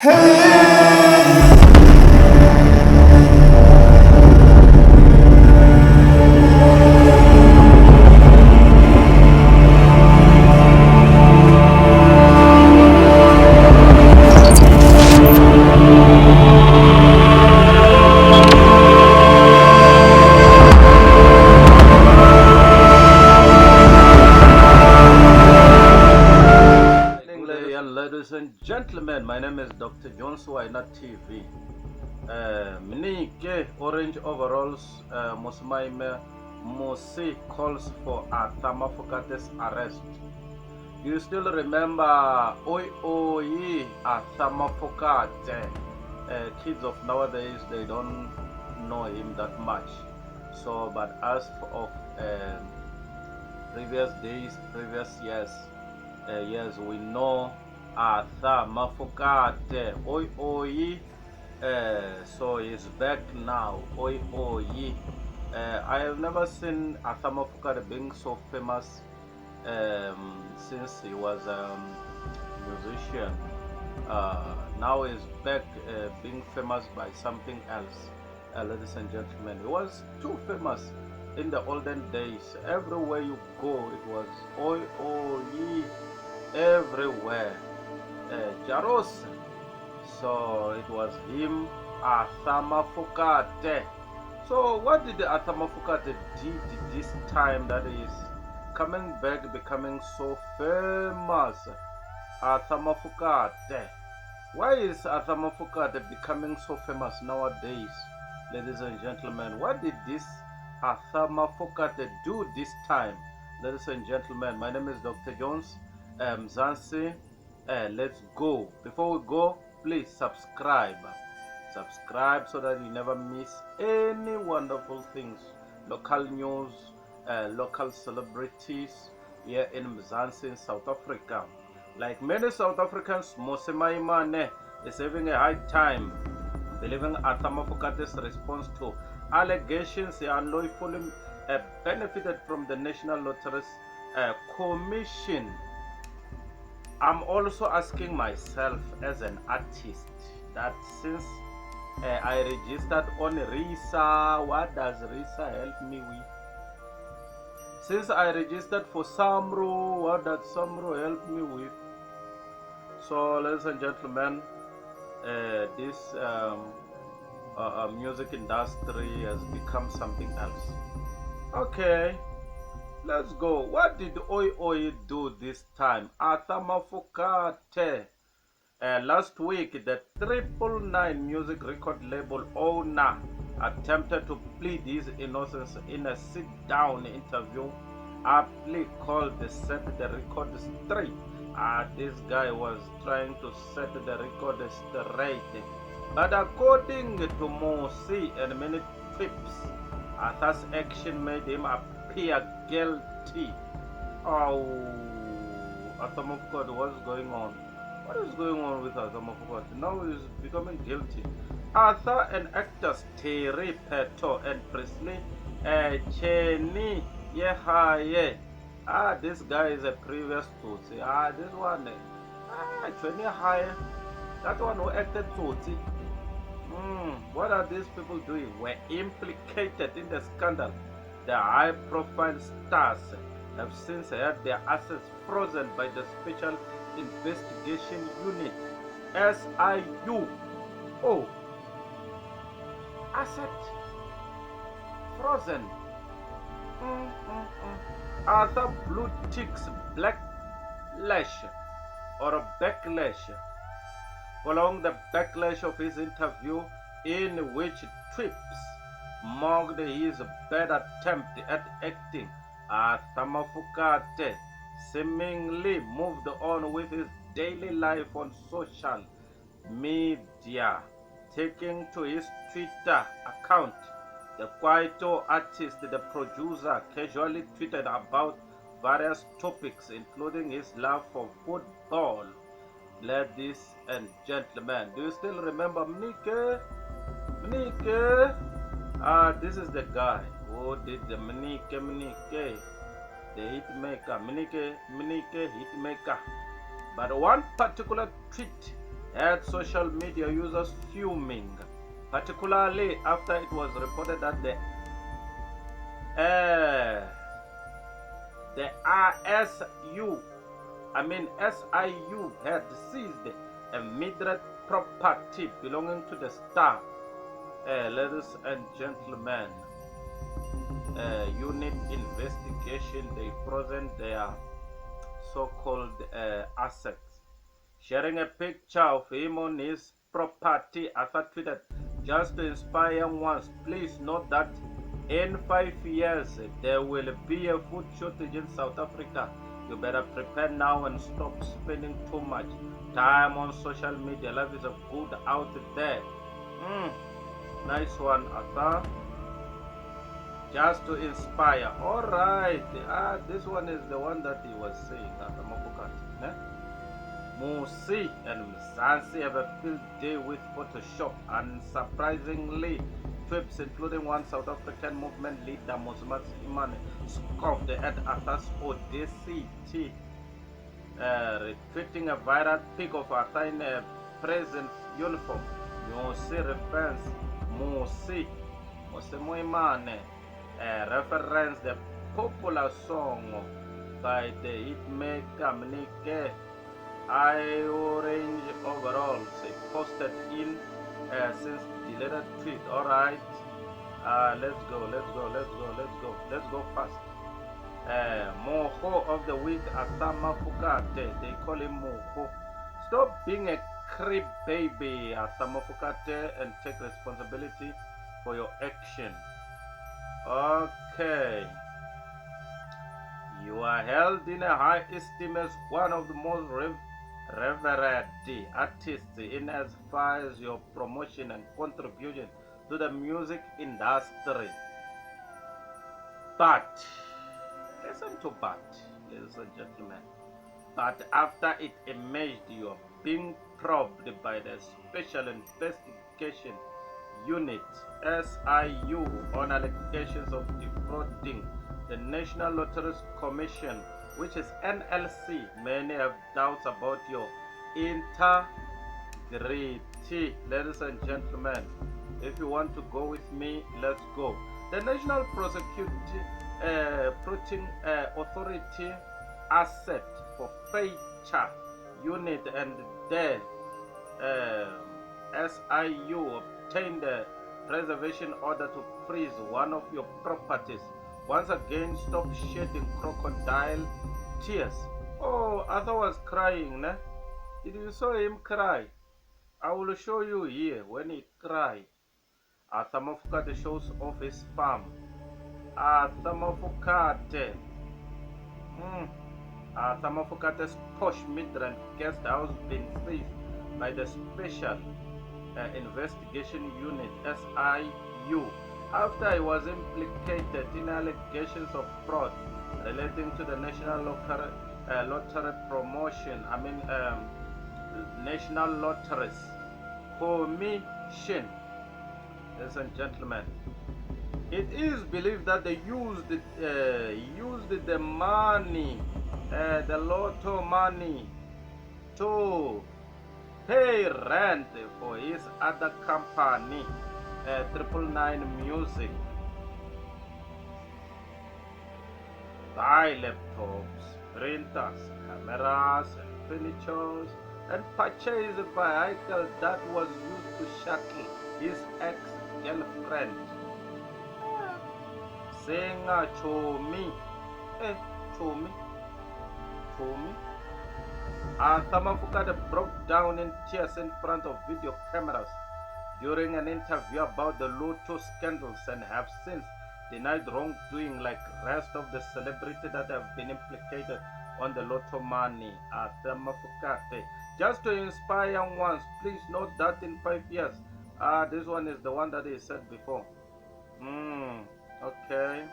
Ladies and gentlemen, my name is Dr. Jones Waina TV. Mnike orange overalls, Musmaime Musi calls for Mafukat's arrest. Do you still remember Oi Mafukate? Kids of nowadays, they don't know him that much. So, but as of previous days, previous years, we know Mafukate. So he's back now. I have never seen Mafukate being so famous since he was a musician. Now he's back being famous by something else. Ladies and gentlemen, he was too famous in the olden days. Everywhere you go, it was everywhere. Jaros. So it was him, Mafukate. So what did Mafukate did this time that is coming back, becoming so famous? Mafukate. Why is Mafukate becoming so famous nowadays? Ladies and gentlemen, what did this Mafukate do this time? Ladies and gentlemen, my name is Dr. Jones Zansi. Let's go. Before we go, please subscribe so that you never miss any wonderful things, local news, local celebrities here in Mzansi, South Africa. Like many South Africans, Mosema Imane is having a hard time believing Mafukat's response to allegations he unlawfully benefited from the National Lotteries Commission. I'm also asking myself as an artist that since I registered on RISA, what does RISA help me with? Since I registered for SAMRO, what does SAMRO help me with? So, ladies and gentlemen, this music industry has become something else. Okay. Let's go. What did Oi do this time? Mafukate. Last week, the 999 music record label owner attempted to plead his innocence in a sit-down interview, aptly called the Set the Record Straight. This guy was trying to set the record straight. But according to Mosi and many trips, Arthur's action made him appear guilty. Mafukate, what's going on? What is going on with Mafukate? Now he's becoming guilty. Arthur and actors Terry Peto and Presley Cheni Yehaye. This guy is a previous Tutsi. This one, Cheni Yehaye, that one who acted Tutsi. What are these people doing? Were implicated in the scandal. The high-profile stars have since had their assets frozen by the Special Investigation Unit, SIU. Asset frozen. Other blue ticks backlash following the backlash of his interview in which Trips mocked his bad attempt at acting. Mafukate seemingly moved on with his daily life on social media, taking to his Twitter account. The kwaito artist, the producer, casually tweeted about various topics, including his love for football. Ladies and gentlemen, do you still remember Mnike? This is the guy who did the mnike, the hitmaker, mnike hitmaker. But one particular tweet had social media users fuming, particularly after it was reported that the SIU had seized a Midrat property belonging to the star. Ladies and gentlemen, unit investigation, they frozen their so-called assets. Sharing a picture of him on his property, Arthur tweeted, just to inspire young ones, please note that in 5 years there will be a food shortage in South Africa. You better prepare now and stop spending too much time on social media. Life is a good out there. Nice one, Arthur. Just to inspire. Alright. This one is the one that he was saying, Arthur Mafukate. Musi and Mzansi have a field day with Photoshop. Unsurprisingly, trips including one South African movement leader, Musmat Imane, scoffed at Arthur's audacity, retweeting a viral pic of Arthur in a present uniform. Musi refers Musi Moimane, reference the popular song by the hitmaker Mnike, orange overalls, posted in since deleted tweet. Alright, let's go fast. Moho of the week, Mafukate, they call him Moho. Stop being a creep baby, Mafukate, and take responsibility for your action. Okay. You are held in a high esteem as one of the most revered artists in as far as your promotion and contribution to the music industry. But, listen to ladies and gentlemen. But after it emerged you are being probed by the Special Investigation Unit, SIU, on allegations of defrauding the National Lotteries Commission, which is NLC. Many have doubts about your integrity. Ladies and gentlemen, if you want to go with me, let's go. The National Prosecuting Authority Asset for Feature Unit and the SIU obtained a preservation order to freeze one of your properties. Once again, stop shedding crocodile tears. Oh, Arthur was crying, ne? Did you saw him cry? I will show you here when he cried. Arthur Mafukate shows off his farm. Arthur Mafukate. Arthur Mafukate's posh Midrand guest house been seized by the Special Investigation Unit, SIU, after he was implicated in allegations of fraud relating to the National Lottery Promotion, National Lotteries Commission. Ladies and gentlemen, it is believed that they used the money, the lotto money, to pay rent for his other company, 999 Music, buy laptops, printers, cameras, and furnitures, and purchase a vehicle that was used to shuttle his ex-girlfriend. Saying, Chomi, Chomi. Arthur Mafukate broke down in tears in front of video cameras during an interview about the Lotto scandals and have since denied wrongdoing like rest of the celebrities that have been implicated on the Lotto money. Arthur Mafukate. Just to inspire young ones, please note that in 5 years, this one is the one that he said before. Okay.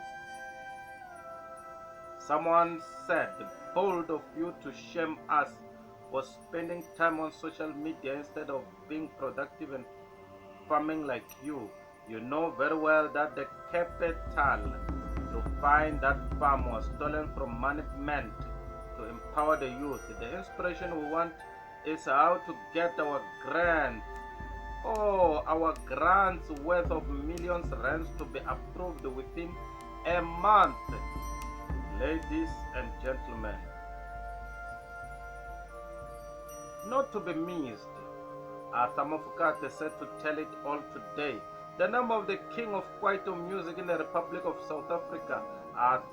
Someone said, bold of you to shame us for spending time on social media instead of being productive and farming like you. You know very well that the capital to find that farm was stolen from money meant to empower the youth. The inspiration we want is how to get our grants. Oh, our grants worth of millions rands to be approved within a month. Ladies and gentlemen, not to be missed, Mafukate said to tell it all today. The name of the king of kwaito music in the Republic of South Africa,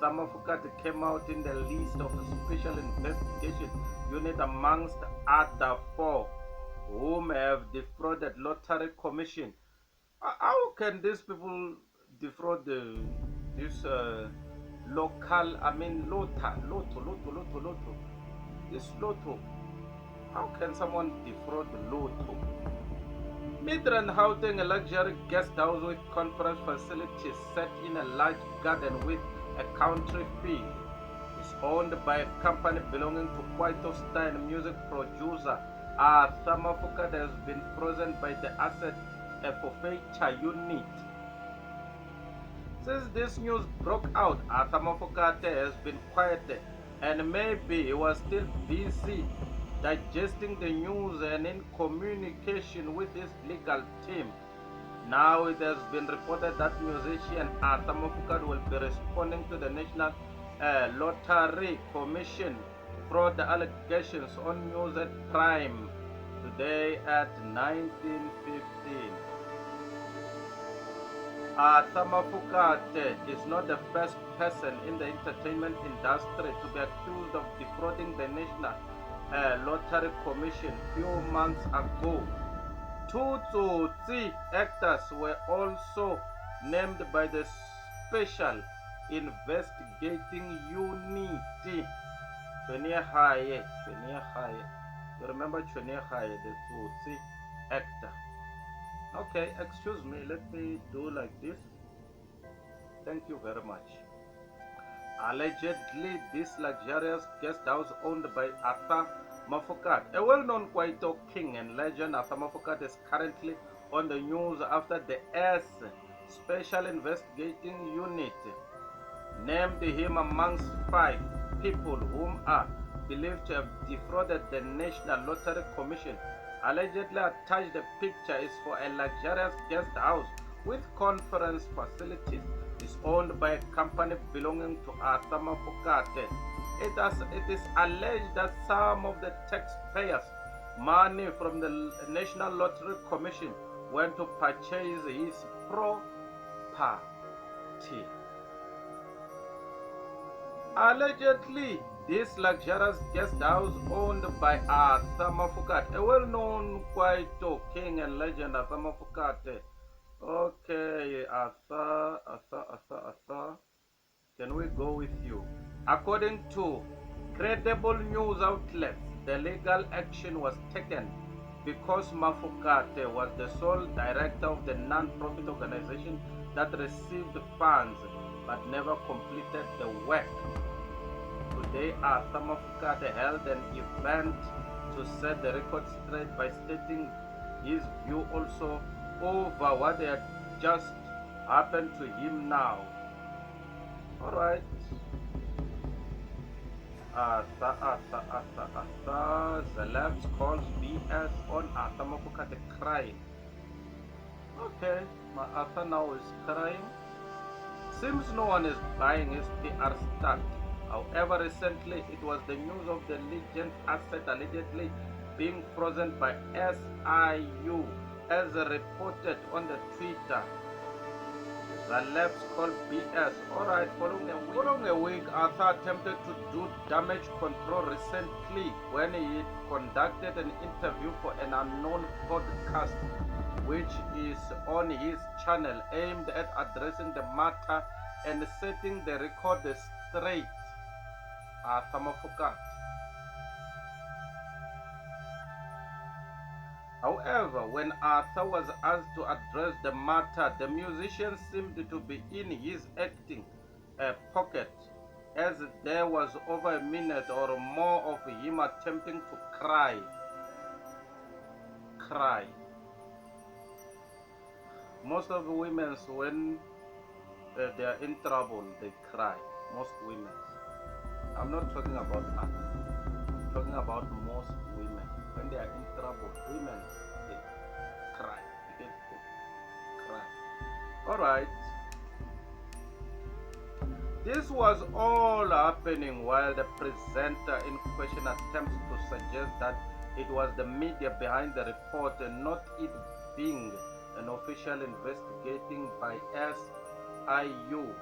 Mafukate, came out in the list of the Special Investigation Unit amongst other four whom have defrauded Lottery Commission. How can these people defraud this local, Lotto, this Lotto? How can someone defraud the Lotto? Midrand Gauteng, a luxury guest house with conference facilities set in a large garden with a country feel, is owned by a company belonging to kwaito style music producer. Mafukate has been frozen by the asset forfeiture unit. Since this news broke out, Mafukate has been quieted, and maybe he was still busy digesting the news and in communication with his legal team. Now it has been reported that musician Mafukate will be responding to the National Lottery Commission fraud allegations on News at Prime today at 19:15. Mafukate is not the first person in the entertainment industry to be accused of defrauding the National Lottery Commission. Few months ago, two Tsotsi actors were also named by the Special Investigating Unit. You remember Chwenya Haye, the Tsotsi actor? Okay, excuse me, let me do like this. Thank you very much. Allegedly, this luxurious guest house owned by Mafukate, a well-known kwaito king and legend, Mafukate is currently on the news after the Special Investigating Unit named him amongst 5 people whom are believed to have defrauded the National Lottery Commission. Allegedly attached, the picture is for a luxurious guest house with conference facilities. Is owned by a company belonging to Mafukate. It is alleged that some of the taxpayers' money from the National Lottery Commission went to purchase his property. Allegedly, this luxurious guest house owned by Mafukate, a well-known kwaito king and legend Mafukate. Okay, Arthur. Can we go with you? According to credible news outlets, the legal action was taken because Mafukate was the sole director of the non-profit organization that received funds but never completed the work. Today, Mafukate held an event to set the record straight by stating his view also over what had just happened to him now. Alright. Celebs calls BS on Mafukate crying. Okay, my Arthur now is crying. Seems no one is buying his PR stunt. However, recently it was the news of the legend's asset allegedly being frozen by SIU, as reported on the Twitter. The labs called BS. Alright, following a week, Arthur attempted to do damage control recently when he conducted an interview for an unknown podcast, which is on his channel, aimed at addressing the matter and setting the record straight. Mafukate. However, when Arthur was asked to address the matter, the musician seemed to be in his acting pocket, as there was over a minute or more of him attempting to cry. Most of the women, when they are in trouble, they cry. Most women. I'm not talking about Arthur. I'm talking about most women. when they are in trouble, women, they cry. They cry. Alright. This was all happening while the presenter in question attempts to suggest that it was the media behind the report and not it being an official investigating by SIU.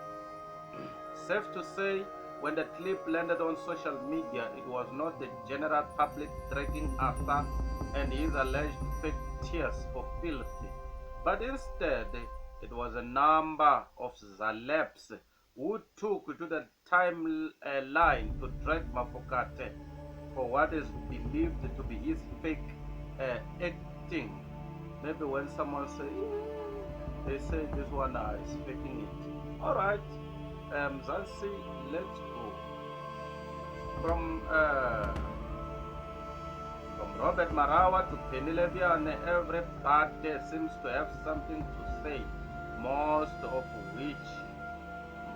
Safe to say, when the clip landed on social media, it was not the general public dragging Arthur and his alleged fake tears for filthy, but instead it was a number of celebs who took to the timeline to drag Mafukate for what is believed to be his fake acting. Maybe when someone say, they say this one is faking it. Alright, Zansi, let's go. From Robert Marawa to Penny Levian, everybody seems to have something to say, most of which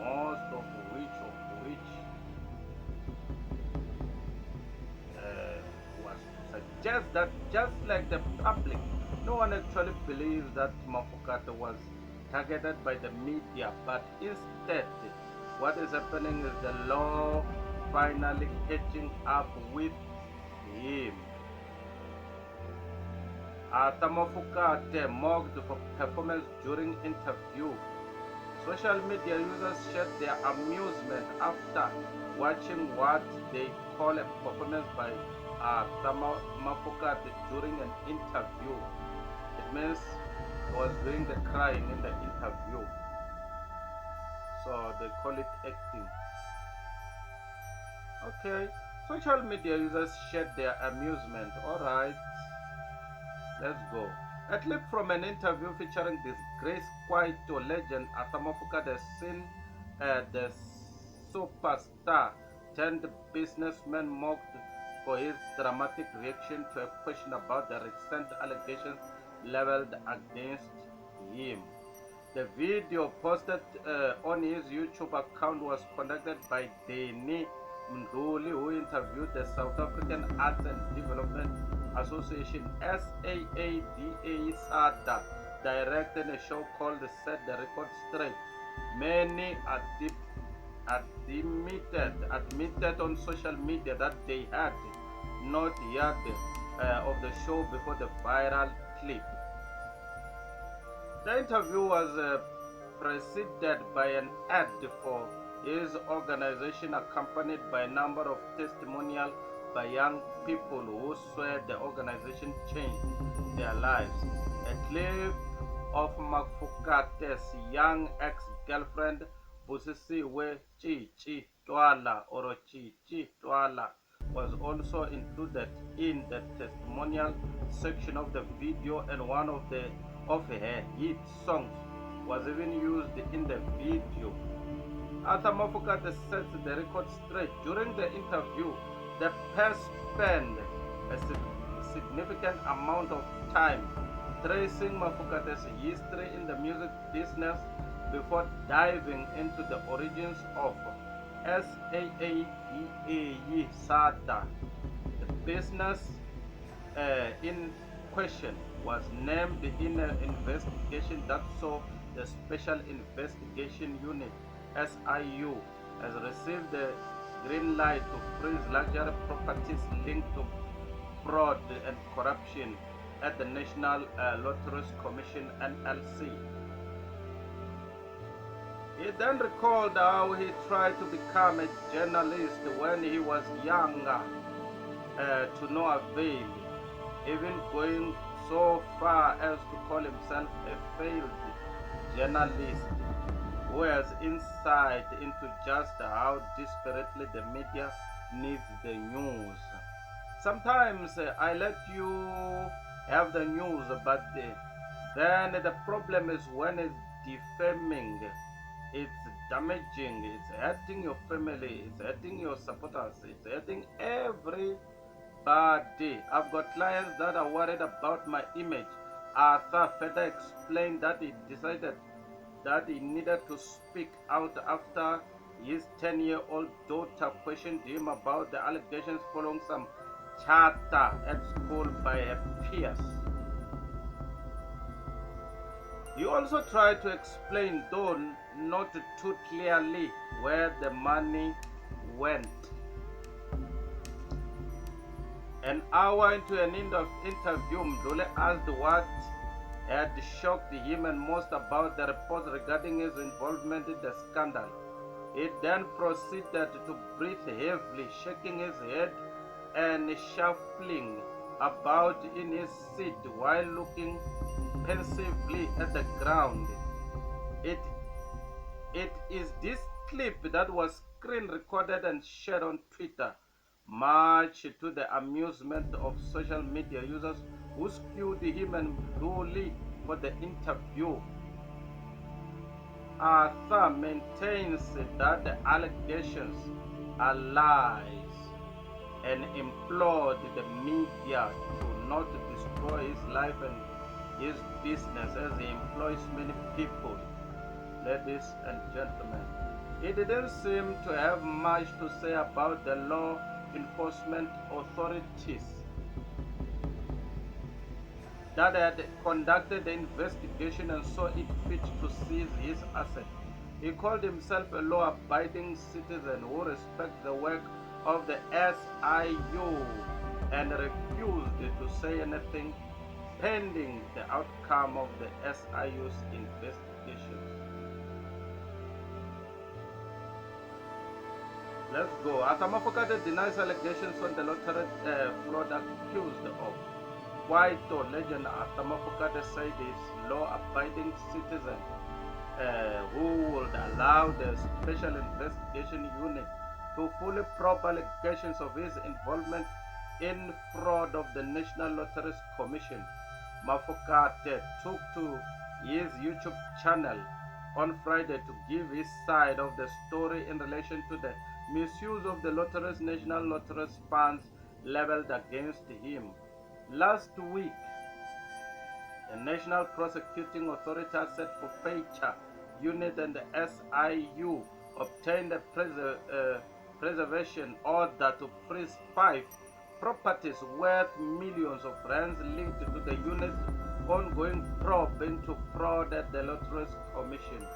was to suggest that just like the public, no one actually believes that Mafukate was targeted by the media, but instead what is happening is the law finally catching up with him. Mafukate mocked for performance during interview. Social media users shared their amusement after watching what they call a performance by Mafukate during an interview. It means he was doing the crying in the interview. So they call it acting. Okay, social media users shared their amusement. Alright, let's go. A clip from an interview featuring disgraced kwaito legend Mafukate has seen the superstar turned businessman mocked for his dramatic reaction to a question about the recent allegations leveled against him. The video posted on his YouTube account was conducted by Deni Mnduli, who interviewed the South African Arts and Development Association SAADA director in a show called Set the Record Straight. Many admitted on social media that they had not heard of the show before the viral clip. The interview was preceded by an ad for his organization, accompanied by a number of testimonials by young people who swear the organization changed their lives. A clip of Mafukate's young ex-girlfriend Busisiwe Chichi Twala or Chichi Twala was also included in the testimonial section of the video, and one of her hit songs was even used in the video. After Mafukate sets the record straight during the interview, the pair spent a significant amount of time tracing Mafukate's history in the music business before diving into the origins of SAADA. The business in question was named in an investigation that saw the Special Investigation Unit SIU has received the green light to freeze luxury properties linked to fraud and corruption at the National Lotteries Commission NLC. He then recalled how he tried to become a journalist when he was younger, to no avail, even going so far as to call himself a failed journalist who has insight into just how desperately the media needs the news. Sometimes I let you have the news, but then the problem is when it's defaming, it's damaging, it's hurting your family, it's hurting your supporters, it's hurting everybody. I've got clients that are worried about my image. Arthur further explained that he decided that he needed to speak out after his 10-year-old daughter questioned him about the allegations following some charter at school by her peers. He also tried to explain, though not too clearly, where the money went. An hour into an interview, Mdluli asked what had shocked him and most about the reports regarding his involvement in the scandal. He then proceeded to breathe heavily, shaking his head and shuffling about in his seat while looking pensively at the ground. It is this clip that was screen recorded and shared on Twitter, much to the amusement of social media users who skewed him and Mdluli for the interview. Arthur maintains that the allegations are lies and implored the media to not destroy his life and his business as he employs many people. Ladies and gentlemen, he didn't seem to have much to say about the law enforcement authorities that had conducted the investigation and saw it fit to seize his asset. He called himself a law-abiding citizen who respects the work of the SIU and refused to say anything pending the outcome of the SIU's investigations. Let's go. Arthur Mafukate denies allegations on the lottery fraud accused of. Kwaito legend Arthur Mafukate said his law-abiding citizen who would allow the Special Investigation Unit to fully probe allegations of his involvement in fraud of the National Lotteries Commission. Mafukate took to his YouTube channel on Friday to give his side of the story in relation to the misuse of the lottery's National Lotteries funds leveled against him. Last week, the National Prosecuting Authority set for Feature Unit and the SIU obtained a preservation order to freeze 5 properties worth millions of rands linked to the unit's ongoing probe into fraud at the Lotteries Commission.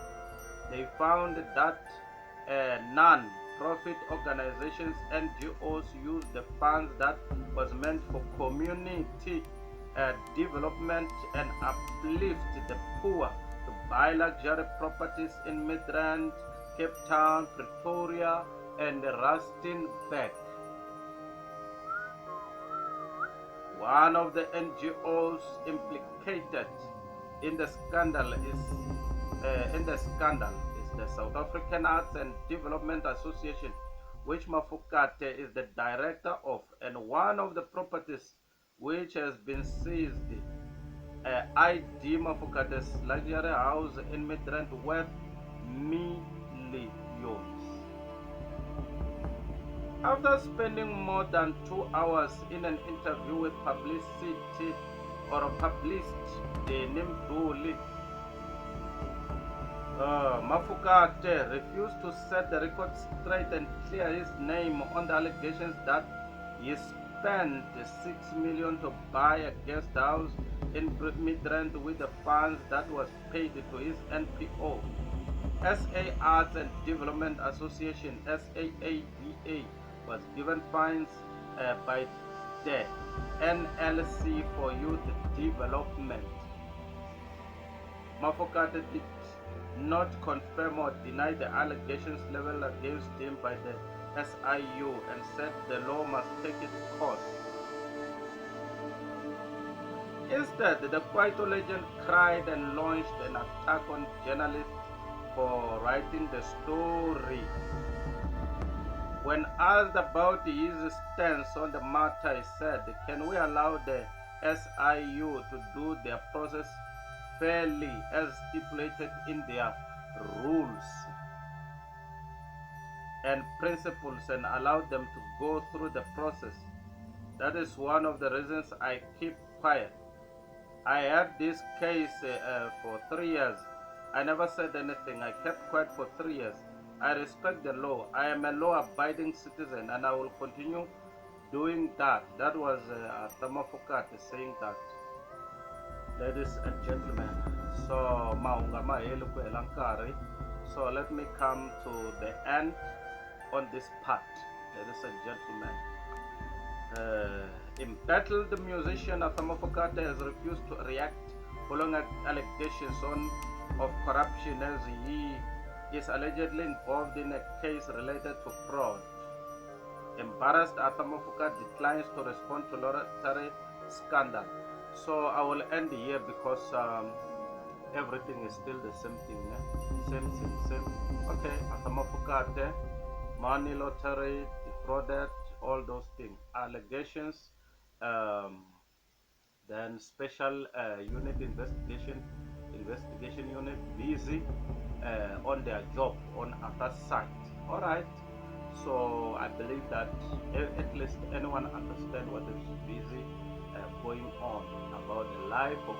They found that non-profit organizations, NGOs, used the funds that was meant for community development and uplift the poor to buy luxury properties in Midrand, Cape Town, Pretoria, and Rustenburg. One of the NGOs implicated in the scandal is the South African Arts and Development Association, which Mafukate is the director of, and one of the properties which has been seized, ID Mafukate's luxury house in Midrand worth millions. After spending more than 2 hours in an interview with publicist Mdluli, Mafukate refused to set the record straight and clear his name on the allegations that he spent 6 million to buy a guest house in Midrand with the funds that was paid to his NPO. SA Arts and Development Association, SAADA, was given fines by the NLC for Youth Development. Mafukate did not confirm or deny the allegations leveled against him by the SIU and said the law must take its course. Instead, the kwaito legend cried and launched an attack on journalists for writing the story. When asked about his stance on the matter, he said, "Can we allow the SIU to do their process fairly as stipulated in their rules and principles and allow them to go through the process? That is one of the reasons I keep quiet. I had this case for 3 years. I never said anything. I kept quiet for 3 years. I respect the law. I am a law-abiding citizen and I will continue doing that. That was Mafukate saying that, ladies and gentlemen. So maunga maheli ku hela nkarhi. So let me come to the end on this part, ladies and gentlemen. In battle, the musician Mafukate has refused to react following allegations of corruption, as he is allegedly involved in a case related to fraud. Embarrassed, Mafukate declines to respond to lottery scandal. So I will end here because everything is still the same thing. Same. Okay, Mafukate, money lottery, defrauded, all those things, allegations. Um, then special unit investigation unit busy on their job on other side. All right. So I believe that at least anyone understand what is busy going on about the life of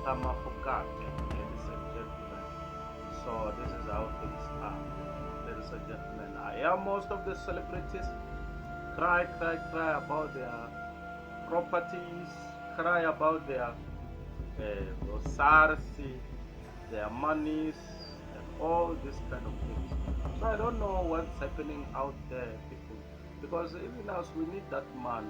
Mafukate, ladies and gentlemen. So this is how things are, ladies and gentlemen. I hear most of the celebrities cry about their properties, cry about their SARS, their monies, and all this kind of things. So I don't know what's happening out there, people, because even us, we need that money,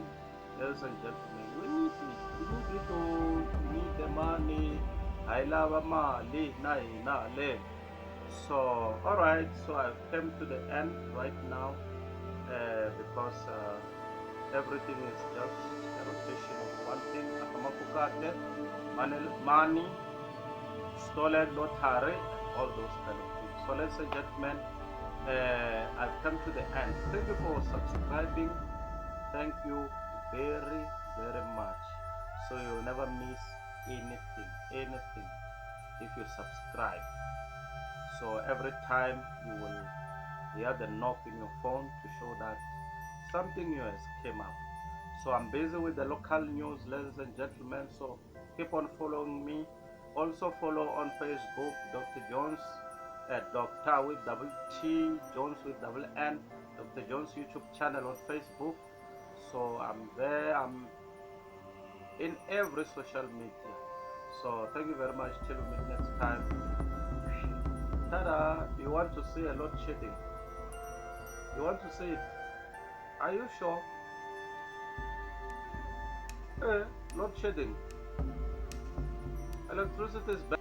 ladies and gentlemen. We need it. We need the money. I love a mali, na le. So, all right. So I've come to the end right now because everything is just a rotation of one thing. Mafukate, money, stolen lottery, all those kind of things. So, ladies and gentlemen, I've come to the end. Thank you for subscribing. Thank you very much. So you'll never miss anything if you subscribe. So every time you will hear the knock in your phone to show that something new has came up. So I'm busy with the local news, ladies and gentlemen. So keep on following me. Also follow on Facebook, Dr. Jones, Dr. with double T, Jones with double N, Dr. Jones YouTube channel on Facebook. So I'm there. I'm in every social media. So thank you very much. Till we meet next time. Tada! You want to see a load shedding? You want to see it? Are you sure? Load shedding. Electricity is bad.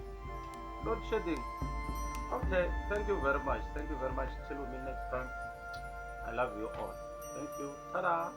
Load shedding. Okay, thank you very much. Thank you very much. Till we meet next time. I love you all. Thank you. Ta-da!